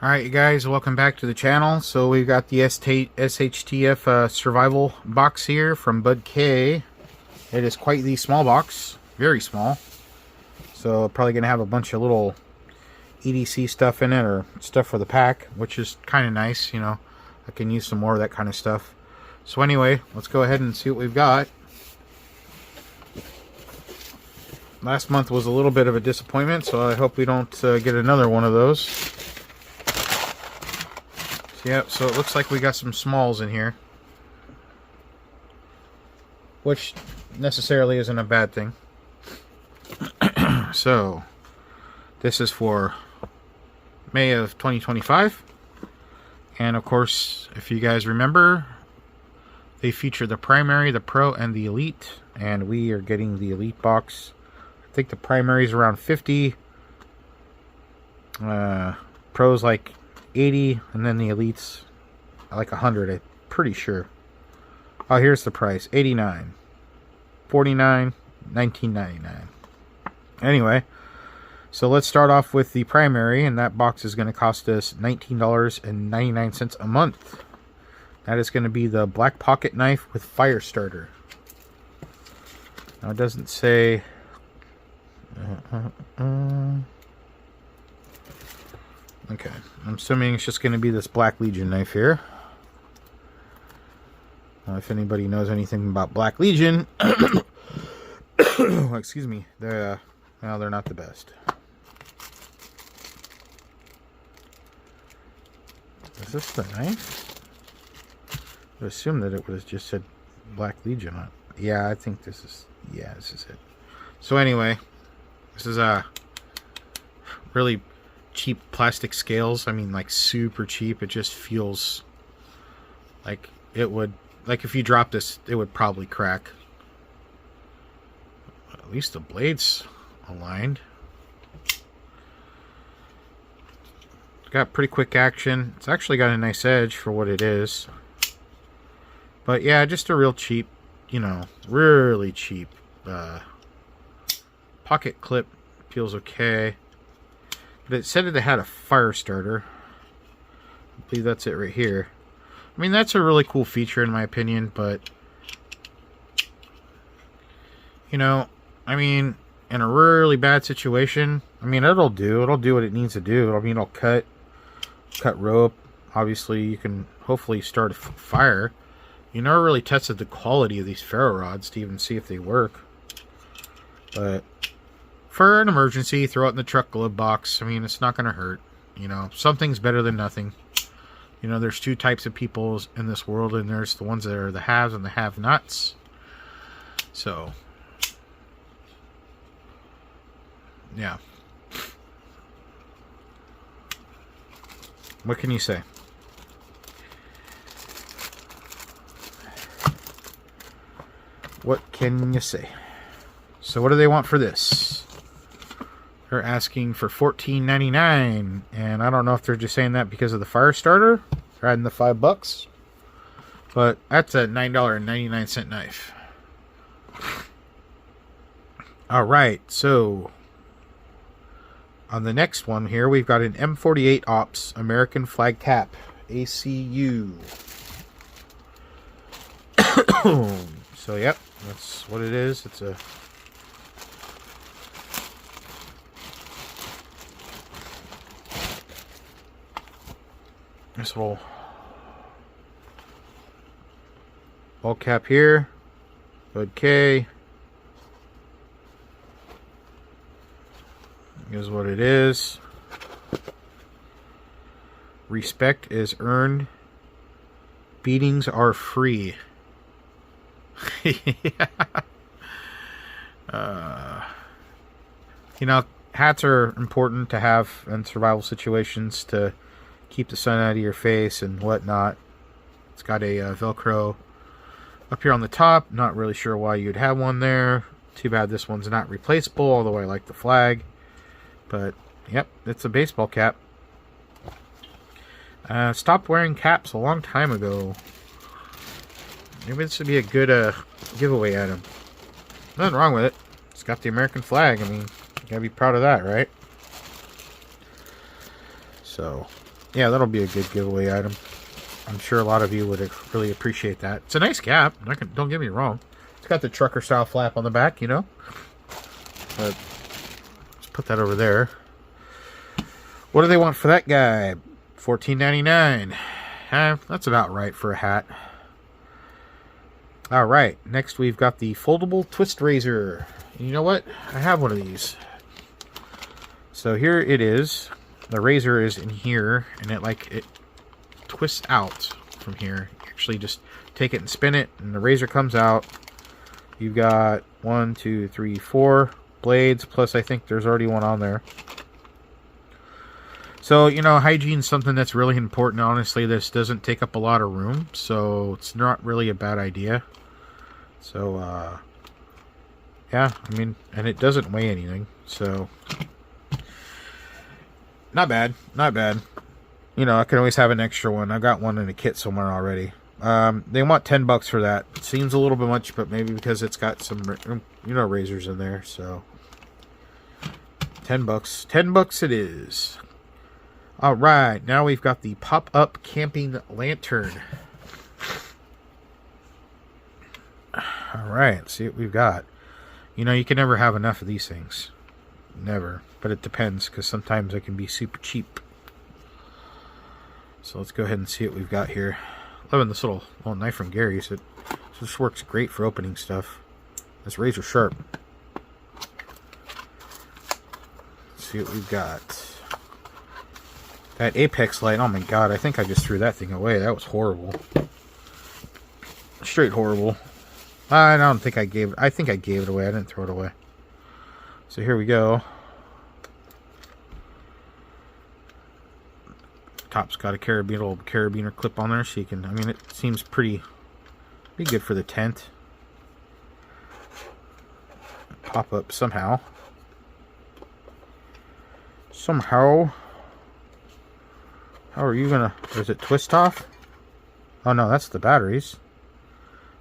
Alright, you guys, welcome back to the channel. So we've got the Shtf survival box here from Budk'S. It is quite the small box, very small. So probably going to have a bunch of little EDC stuff in it, or stuff for the pack, which is kind of nice, you know. I can use some more of that kind of stuff. So anyway, let's go ahead and see what we've got. Last month was a little bit of a disappointment, so I hope we don't get another one of those. Yep, so it looks like we got some smalls in here, which necessarily isn't a bad thing. So this is for May of 2025, and of course, if you guys remember, they feature the primary, the pro, and the elite, and we are getting the elite box. I think the primary is around 50, pro's like 80, and then the elites like 100, I'm pretty sure. Oh, here's the price: $89, $49, $19.99. Anyway, so let's start off with the primary, and that box is going to cost us $19.99 a month. That is going to be the black pocket knife with fire starter. Now it doesn't say okay, I'm assuming it's just going to be this Black Legion knife here. If anybody knows anything about Black Legion, excuse me, they're not the best. Is this the knife? I would assume that it would have just said Black Legion on it. Yeah, I think this is, yeah, this is it. So anyway, this is a really cheap plastic scales. I mean, like super cheap. It just feels like it would, like if you drop this, it would probably crack. At least the blade's aligned. It's got pretty quick action. It's actually got a nice edge for what it is. But yeah, just a real cheap, you know, really cheap pocket clip. Feels okay. But it said that it had a fire starter. I believe that's it right here. I mean, that's a really cool feature in my opinion, but you know, I mean, in a really bad situation, I mean, it'll do what it needs to do. I mean, it'll cut rope. Obviously, you can hopefully start a fire. You never really tested the quality of these ferro rods to even see if they work. But for an emergency, throw it in the truck glove box. I mean, it's not going to hurt. You know, something's better than nothing. You know, there's two types of people in this world, and there's the ones that are the haves and the have-nots. So, yeah. What can you say? What can you say? So what do they want for this? They're asking for $14.99, and I don't know if they're just saying that because of the fire starter, they're adding the $5, but that's a $9.99 knife. All right, so on the next one here, we've got an M48 Ops American Flag Cap ACU. So yep, that's what it is. It's a this little ball cap here, Budk'S, is what it is. Respect is earned. Beatings are free. Yeah. You know, hats are important to have in survival situations to keep the sun out of your face and whatnot. It's got a Velcro up here on the top. Not really sure why you'd have one there. Too bad this one's not replaceable, although I like the flag. But yep, it's a baseball cap. Stopped wearing caps a long time ago. Maybe this would be a good giveaway item. Nothing wrong with it. It's got the American flag. I mean, you gotta be proud of that, right? So Yeah, that'll be a good giveaway item. I'm sure a lot of you would really appreciate that. It's a nice cap. Don't get me wrong. It's got the trucker style flap on the back, you know. But let's put that over there. What do they want for that guy? $14.99. That's about right for a hat. Alright, next we've got the foldable twist razor. And you know what? I have one of these. So here it is. The razor is in here, and it twists out from here. You actually just take it and spin it, and the razor comes out. You've got 1, 2, 3, 4 blades, plus I think there's already one on there. So, you know, hygiene is something that's really important. Honestly, this doesn't take up a lot of room, so it's not really a bad idea. So, yeah, I mean, and it doesn't weigh anything, so not bad, not bad. You know, I can always have an extra one. I got one in a kit somewhere already. They want $10 for that. It seems a little bit much, but maybe because it's got some, you know, razors in there, so $10. $10 it is. Alright, now we've got the pop-up camping lantern. Alright, let's see what we've got. You know, you can never have enough of these things. Never. But it depends, because sometimes they can be super cheap. So let's go ahead and see what we've got here. Loving this little knife from Gary's. This works great for opening stuff. It's razor sharp. Let's see what we've got. That Apex light, oh my god, I think I just threw that thing away. That was horrible. Straight horrible. I don't think I gave it. I think I gave it away. I didn't throw it away. So here we go. Top's got a little carabiner clip on there, so you can. I mean, it seems pretty good for the tent. Pop up somehow. Somehow. How are you gonna? Is it twist off? Oh no, that's the batteries.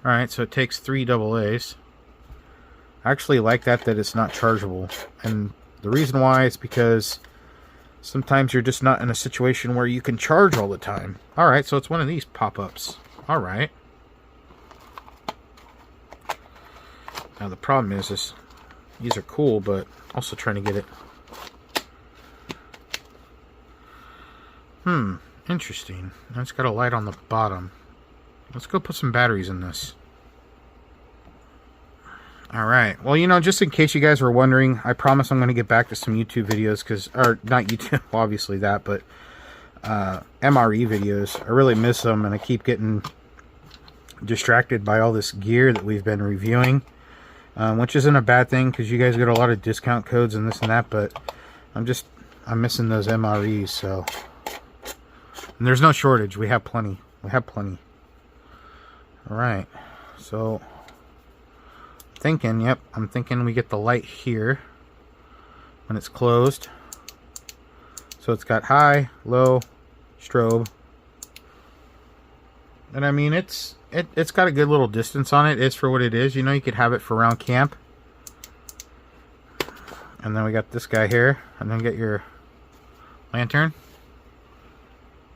Alright, so it takes 3 AA's. I actually like that it's not chargeable. And the reason why is because sometimes you're just not in a situation where you can charge all the time. Alright, so it's one of these pop-ups. Alright. Now the problem is these are cool, but also trying to get it. Interesting. It's got a light on the bottom. Let's go put some batteries in this. Alright, well, you know, just in case you guys were wondering, I promise I'm going to get back to some YouTube videos, or not YouTube, obviously that, but MRE videos. I really miss them, and I keep getting distracted by all this gear that we've been reviewing, which isn't a bad thing, because you guys get a lot of discount codes and this and that, but I'm missing those MREs, so. And there's no shortage. We have plenty. We have plenty. Alright, so I'm thinking we get the light here when it's closed. So it's got high, low, strobe. And I mean, it's got a good little distance on it. It's for what it is. You know, you could have it for around camp. And then we got this guy here, and then get your lantern,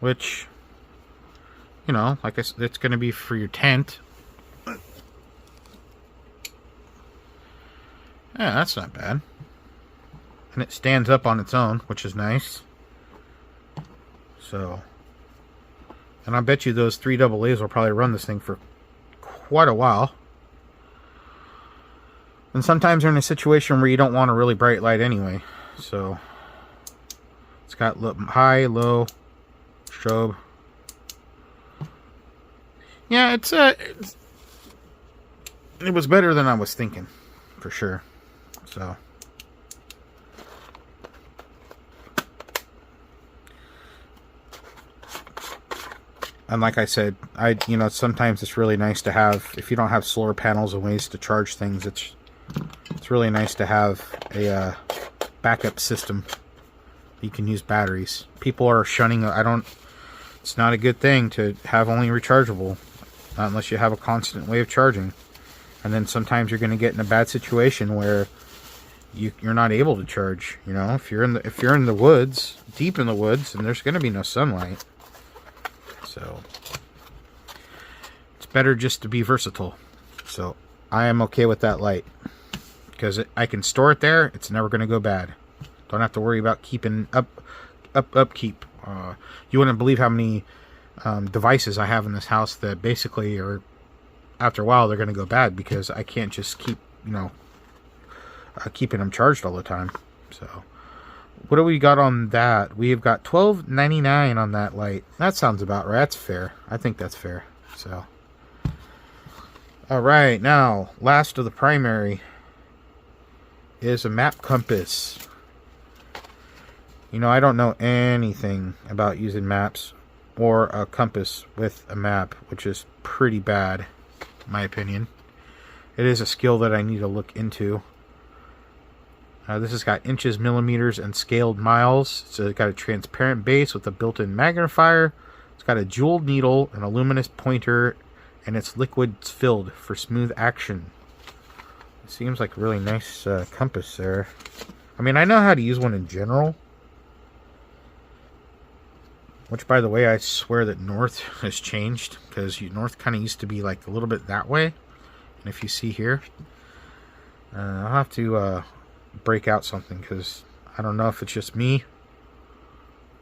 which, you know, like I said, it's going to be for your tent. Yeah, that's not bad. And it stands up on its own, which is nice. So, and I bet you those 3 AA's will probably run this thing for quite a while. And sometimes you're in a situation where you don't want a really bright light anyway. So, it's got high, low, strobe. Yeah, it was better than I was thinking, for sure. So, and like I said, you know, sometimes it's really nice to have, if you don't have solar panels and ways to charge things, it's really nice to have a backup system. You can use batteries. People are shunning. It's not a good thing to have only rechargeable, not unless you have a constant way of charging. And then sometimes you're going to get in a bad situation where you're not able to charge. You know, if you're in the woods, deep in the woods, and there's going to be no sunlight. So it's better just to be versatile. So I am okay with that light because I can store it there. It's never going to go bad. Don't have to worry about keeping upkeep. You wouldn't believe how many devices I have in this house that basically are, after a while, they're going to go bad because I can't just keep, keeping them charged all the time. So what do we got on that? We have got $12.99 on that light. That sounds about right. That's fair. I think that's fair. So all right, now last of the primary is a map compass. I don't know anything about using maps or a compass with a map, which is pretty bad, in my opinion. It is a skill that I need to look into. This has got inches, millimeters, and scaled miles. So it's got a transparent base with a built-in magnifier. It's got a jeweled needle, an luminous pointer, and it's liquids filled for smooth action. It seems like a really nice compass there. I mean, I know how to use one in general. Which, by the way, I swear that north has changed. Because north kind of used to be like a little bit that way. And if you see here, I'll have to break out something. Because I don't know if it's just me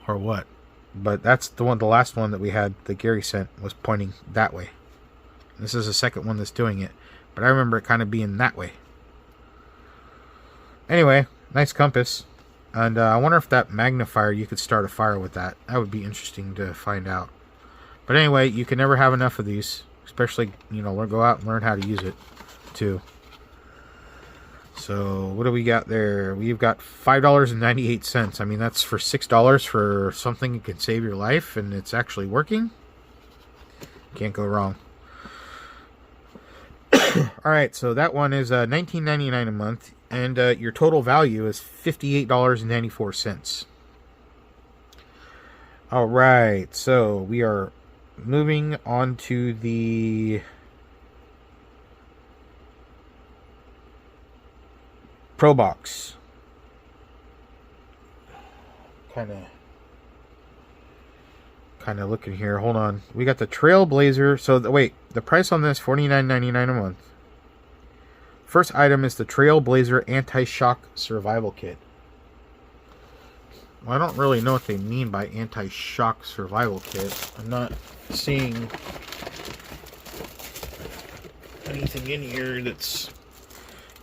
or what. But that's the last one that we had that Gary sent was pointing that way. This is the second one that's doing it. But I remember it kind of being that way. Anyway, nice compass. And I wonder if that magnifier, you could start a fire with that. That would be interesting to find out. But anyway, you can never have enough of these. Especially, go out and learn how to use it, too. So, what do we got there? We've got $5.98. I mean, that's for $6 for something that can save your life. And it's actually working. Can't go wrong. Alright, so that one is $19.99 a month. And your total value is $58.94. Alright, so we are moving on to the Pro Box. Kind of looking here. Hold on. We got the Trailblazer. So, wait, the price on this, $49.99 a month. First item is the Trailblazer Anti-Shock Survival Kit. Well, I don't really know what they mean by Anti-Shock Survival Kit. I'm not seeing anything in here that's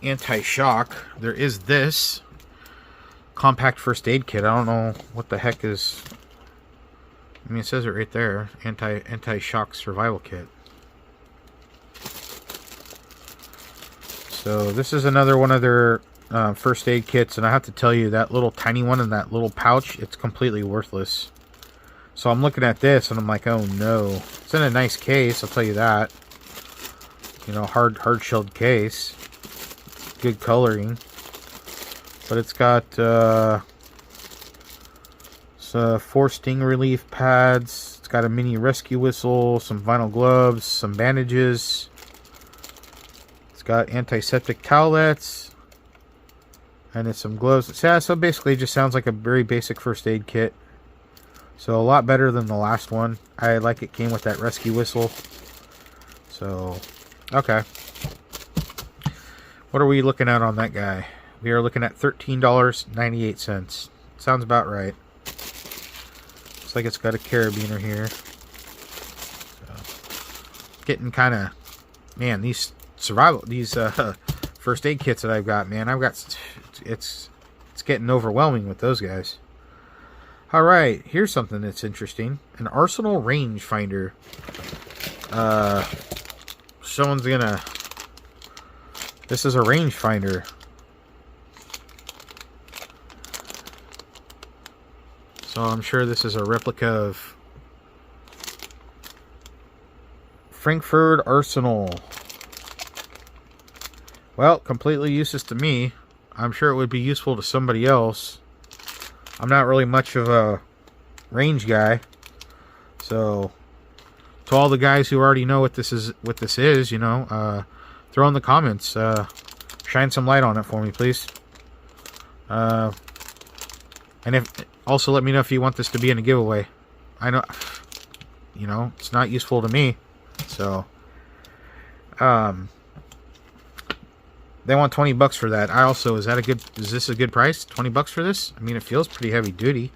anti-shock. There is this Compact First Aid Kit. I don't know what the heck is... I mean, it says it right there. Anti-Shock Survival Kit. So this is another one of their first aid kits, and I have to tell you, that little tiny one in that little pouch, it's completely worthless. So I'm looking at this and I'm like, oh no. It's in a nice case, I'll tell you that. Hard shelled case. Good coloring. But it's got 4 sting relief pads. It's got a mini rescue whistle, some vinyl gloves, some bandages. Got antiseptic towelettes, and it's some gloves. Yeah, so basically it just sounds like a very basic first aid kit. So a lot better than the last one. I like it came with that rescue whistle. So, okay. What are we looking at on that guy? We are looking at $13.98. Sounds about right. Looks like it's got a carabiner here. So, getting kind of, man, these first aid kits that I've got, man, it's getting overwhelming with those guys. Alright, here's something that's interesting. An Arsenal rangefinder. This is a rangefinder. So I'm sure this is a replica of Frankfurt Arsenal. Well, completely useless to me. I'm sure it would be useful to somebody else. I'm not really much of a range guy. So, to all the guys who already know what this is, throw in the comments. Shine some light on it for me, please. And if also let me know if you want this to be in a giveaway. I know, you know, it's not useful to me, so they want $20 for that. Is this a good price? $20 for this? I mean, it feels pretty heavy duty,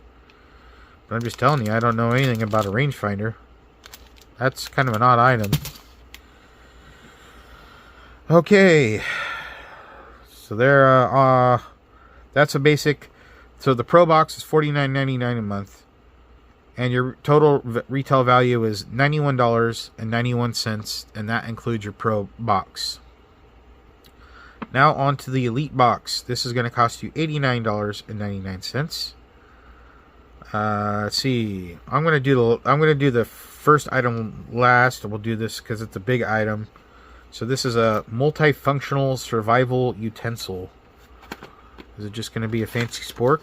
but I'm just telling you, I don't know anything about a rangefinder. That's kind of an odd item. Okay, so there, that's a basic. So the Pro box is $49.99 a month, and your total retail value is $91.91, and that includes your Pro box. Now on to the Elite box. This is going to cost you $89.99. Let's see. I'm going to do the first item last. We'll do this because it's a big item. So this is a multifunctional survival utensil. Is it just going to be a fancy spork?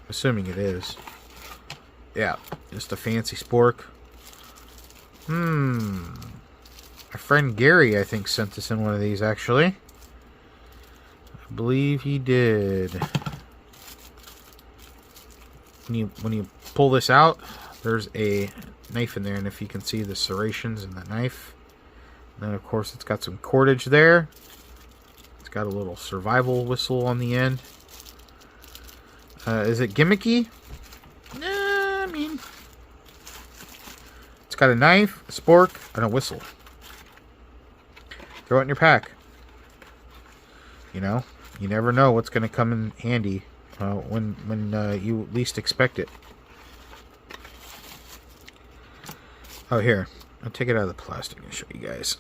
Assuming it is. Yeah, just a fancy spork. My friend Gary, I think, sent us in one of these, actually. I believe he did. When you pull this out, there's a knife in there, and if you can see the serrations in the knife. And then, of course, it's got some cordage there. It's got a little survival whistle on the end. Is it gimmicky? Nah, I mean, it's got a knife, a spork, and a whistle. Throw it in your pack. You know, you never know what's going to come in handy when you least expect it. Oh, here. I'll take it out of the plastic and show you guys.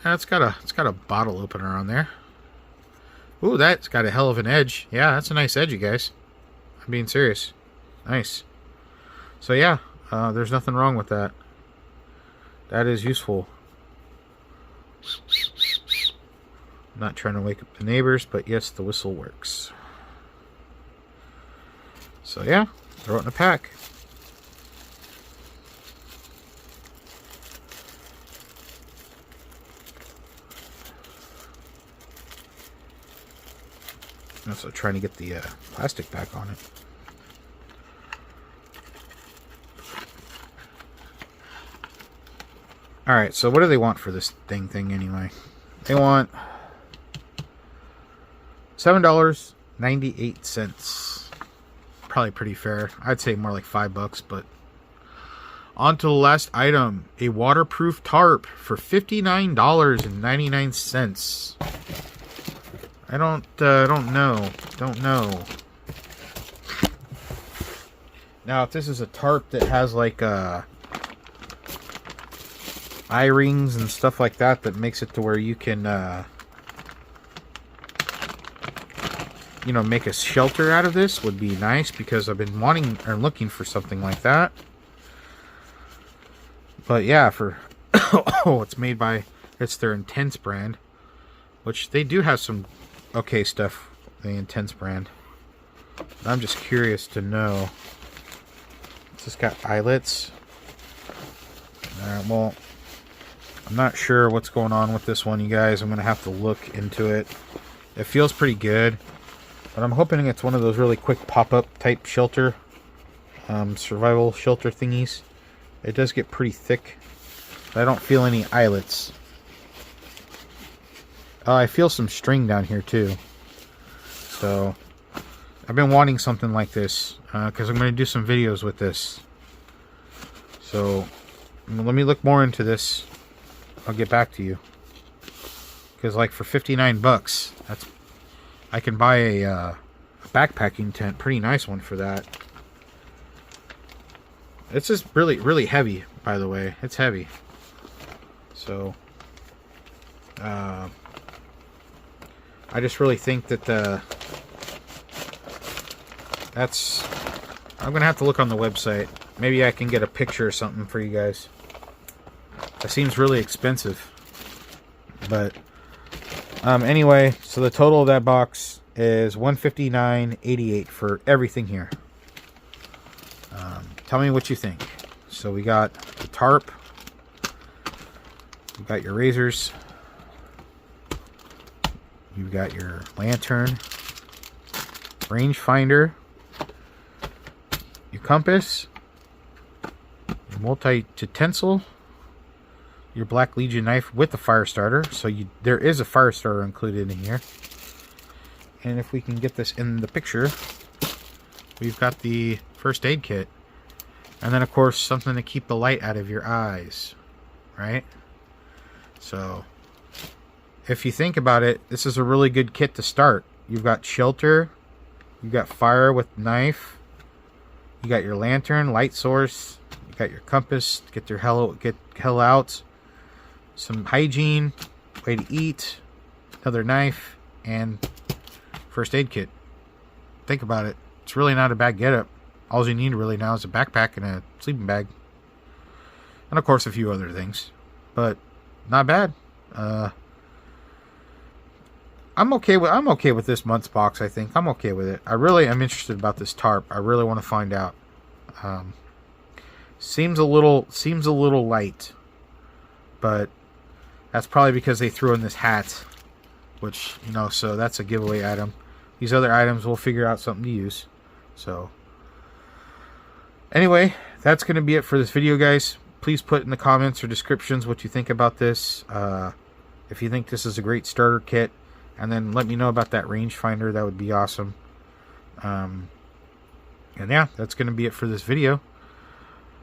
It's got a bottle opener on there. Ooh, that's got a hell of an edge. Yeah, that's a nice edge, you guys. I'm being serious. Nice. So yeah, there's nothing wrong with that. That is useful. I'm not trying to wake up the neighbors, but yes, the whistle works. So yeah, throw it in a pack. Also trying to get the plastic back on it. Alright, so what do they want for this thing anyway? They want $7.98. Probably pretty fair. I'd say more like $5, but on to the last item. A waterproof tarp for $59.99. I don't know. Now, if this is a tarp that has like eye rings and stuff like that, that makes it to where you can, you know, make a shelter out of this, would be nice, because I've been wanting or looking for something like that. But yeah, it's made by, it's their Intense brand, which they do have some okay stuff, the Intense brand. I'm just curious to know. It's just got eyelets. Well, I'm not sure what's going on with this one, you guys. I'm going to have to look into it. It feels pretty good, but I'm hoping it's one of those really quick pop-up type shelter, survival shelter thingies. It does get pretty thick, but I don't feel any eyelets. I feel some string down here too. So I've been wanting something like this because I'm going to do some videos with this. So let me look more into this. I'll get back to you. Because like for $59, I can buy a backpacking tent, pretty nice one for that. It's just really heavy, by the way. It's heavy. So I just really think that I'm gonna have to look on the website. Maybe I can get a picture or something for you guys. That seems really expensive, but anyway, so the total of that box is $159.88 for everything here. Tell me what you think. So we got the tarp, we got your razors, You've got your lantern, rangefinder, your compass, your multi-utensil, your Black Legion knife with the fire starter. So there is a fire starter included in here. And if we can get this in the picture, we've got the first aid kit. And then, of course, something to keep the light out of your eyes, right? So, if you think about it, this is a really good kit to start. You've got shelter, you've got fire with knife, you got your lantern, light source, you got your compass to get hell out, some hygiene, way to eat, another knife, and first aid kit. Think about it. It's really not a bad getup. All you need really now is a backpack and a sleeping bag. And of course a few other things. But not bad. I'm okay with this month's box, I think. I'm okay with it. I really am interested about this tarp. I really want to find out. Seems a little light. But that's probably because they threw in this hat. Which, you know, so that's a giveaway item. These other items we'll figure out something to use. So anyway, that's going to be it for this video, guys. Please put in the comments or descriptions what you think about this. If you think this is a great starter kit. And then let me know about that rangefinder. That would be awesome. And yeah, that's going to be it for this video.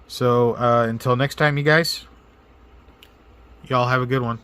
So until next time, you guys. Y'all have a good one.